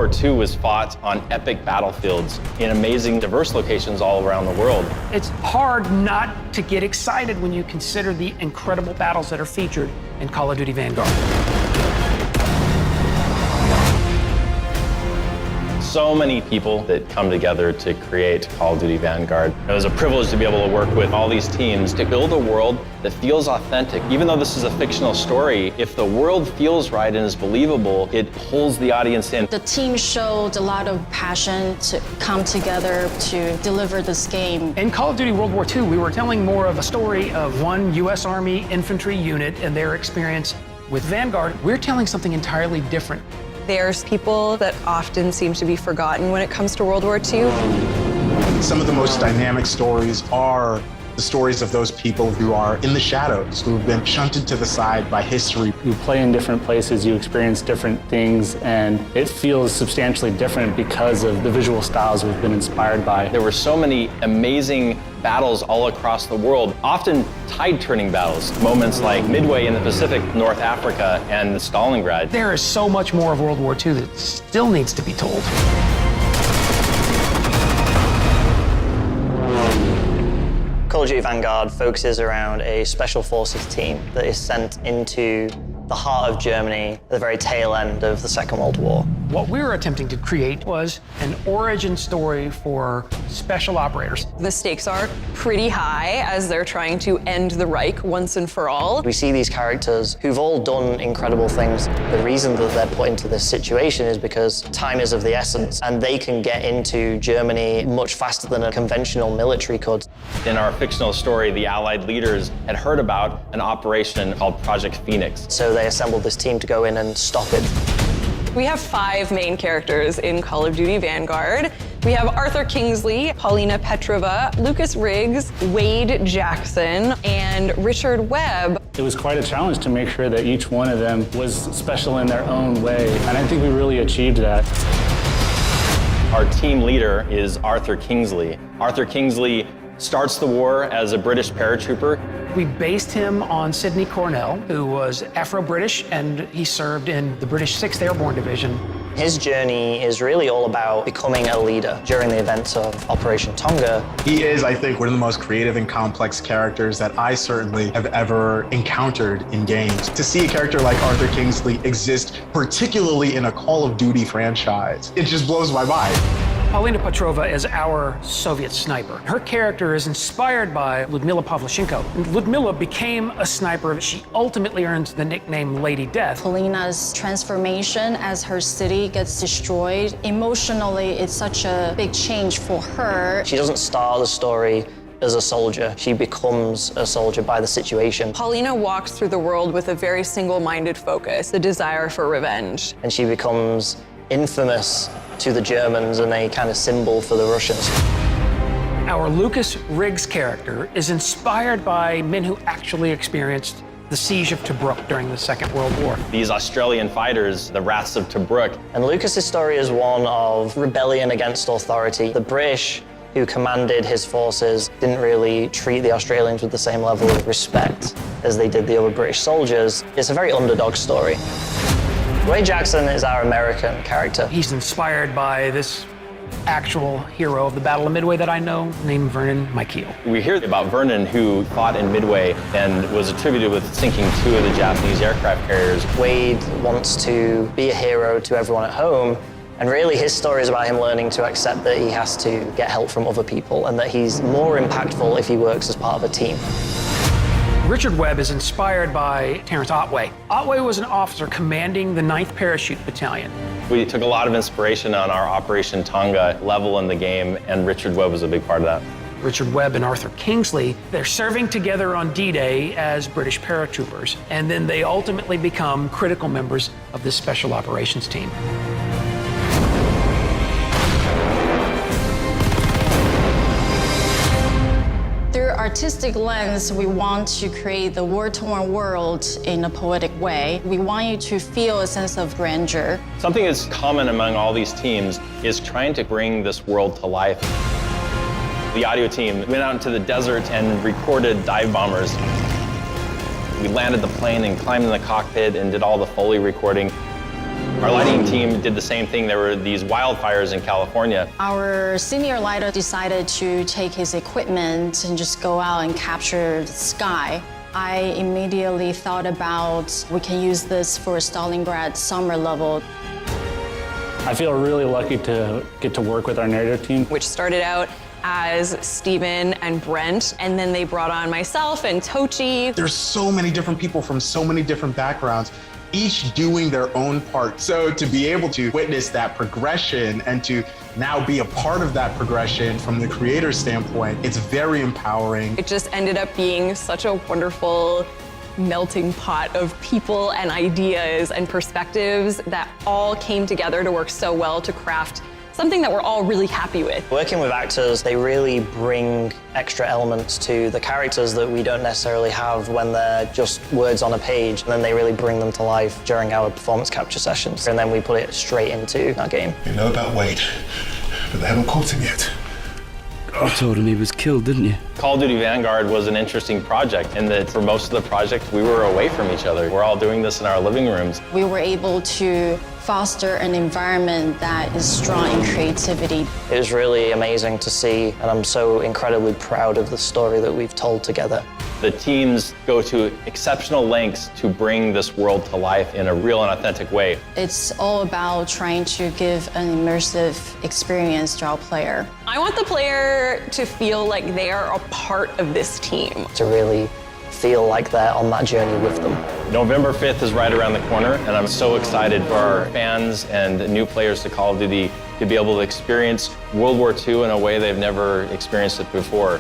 War II was fought on epic battlefields in amazing, diverse locations all around the world. It's hard not to get excited when you consider the incredible battles that are featured in Call of Duty Vanguard. So many people that come together to create Call of Duty Vanguard. It was a privilege to be able to work with all these teams to build a world that feels authentic. Even though this is a fictional story, if the world feels right and is believable, it pulls the audience in. The team showed a lot of passion to come together to deliver this game. In Call of Duty World War II, we were telling more of a story of one U.S. Army infantry unit and their experience. With Vanguard, we're telling something entirely different. There's people that often seem to be forgotten when it comes to World War II. Some of the most dynamic stories are the stories of those people who are in the shadows, who have been shunted to the side by history. You play in different places, you experience different things, and it feels substantially different because of the visual styles we've been inspired by. There were so many amazing battles all across the world, often tide-turning battles, moments like Midway in the Pacific, North Africa, and Stalingrad. There is so much more of World War II that still needs to be told. Call of Duty Vanguard focuses around a special forces team that is sent into the heart of Germany at the very tail end of the Second World War. What we were attempting to create was an origin story for special operators. The stakes are pretty high as they're trying to end the Reich once and for all. We see these characters who've all done incredible things. The reason that they're put into this situation is because time is of the essence, and they can get into Germany much faster than a conventional military could. In our fictional story, the Allied leaders had heard about an operation called Project Phoenix. So they assembled this team to go in and stop it. We have 5 main characters in Call of Duty Vanguard. We have Arthur Kingsley, Paulina Petrova, Lucas Riggs, Wade Jackson, and Richard Webb. It was quite a challenge to make sure that each one of them was special in their own way, and I think we really achieved that. Our team leader is Arthur Kingsley. Arthur Kingsley starts the war as a British paratrooper. We based him on Sidney Cornell, who was Afro-British, and he served in the British 6th Airborne Division. His journey is really all about becoming a leader during the events of Operation Tonga. He is, I think, one of the most creative and complex characters that I certainly have ever encountered in games. To see a character like Arthur Kingsley exist, particularly in a Call of Duty franchise, it just blows my mind. Paulina Petrova is our Soviet sniper. Her character is inspired by Ludmila Pavlyuchenko. Ludmila became a sniper. She ultimately earns the nickname Lady Death. Paulina's transformation as her city gets destroyed, emotionally, it's such a big change for her. She doesn't start the story as a soldier. She becomes a soldier by the situation. Paulina walks through the world with a very single-minded focus, the desire for revenge. And she becomes infamous to the Germans and a kind of symbol for the Russians. Our Lucas Riggs character is inspired by men who actually experienced the siege of Tobruk during the Second World War. These Australian fighters, the Wraths of Tobruk. And Lucas's story is one of rebellion against authority. The British, who commanded his forces, didn't really treat the Australians with the same level of respect as they did the other British soldiers. It's a very underdog story. Wade Jackson is our American character. He's inspired by this actual hero of the Battle of Midway that I know, named Vernon Mikeel. We hear about Vernon, who fought in Midway and was attributed with sinking 2 of the Japanese aircraft carriers. Wade wants to be a hero to everyone at home, and really his story is about him learning to accept that he has to get help from other people and that he's more impactful if he works as part of a team. Richard Webb is inspired by Terrence Otway. Otway was an officer commanding the 9th Parachute Battalion. We took a lot of inspiration on our Operation Tonga level in the game, and Richard Webb was a big part of that. Richard Webb and Arthur Kingsley, they're serving together on D-Day as British paratroopers, and then they ultimately become critical members of this special operations team. Through artistic lens, we want to create the war-torn world in a poetic way. We want you to feel a sense of grandeur. Something that's common among all these teams is trying to bring this world to life. The audio team went out into the desert and recorded dive bombers. We landed the plane and climbed in the cockpit and did all the Foley recording. Our lighting team did the same thing. There were these wildfires in California. Our senior lighter decided to take his equipment and just go out and capture the sky. I immediately thought about we can use this for Stalingrad summer level. I feel really lucky to get to work with our narrative team. which started out as Steven and Brent, and then they brought on myself and Tochi. There's so many different people from so many different backgrounds, each doing their own part. So to be able to witness that progression and to now be a part of that progression from the creator's standpoint, it's very empowering. It just ended up being such a wonderful melting pot of people and ideas and perspectives that all came together to work so well to craft something that we're all really happy with. Working with actors, they really bring extra elements to the characters that we don't necessarily have when they're just words on a page, and then they really bring them to life during our performance capture sessions. And then we put it straight into our game. You know about Wade, but they haven't caught him yet. You told him he was killed, didn't you? Call of Duty Vanguard was an interesting project in that for most of the project, we were away from each other. We're all doing this in our living rooms. We were able to foster an environment that is strong in creativity. It was really amazing to see, and I'm so incredibly proud of the story that we've told together. The teams go to exceptional lengths to bring this world to life in a real and authentic way. It's all about trying to give an immersive experience to our player. I want the player to feel like they are a part of this team. To really feel like they're on that journey with them. November 5th is right around the corner, and I'm so excited for our fans and new players to Call of Duty to be able to experience World War II in a way they've never experienced it before.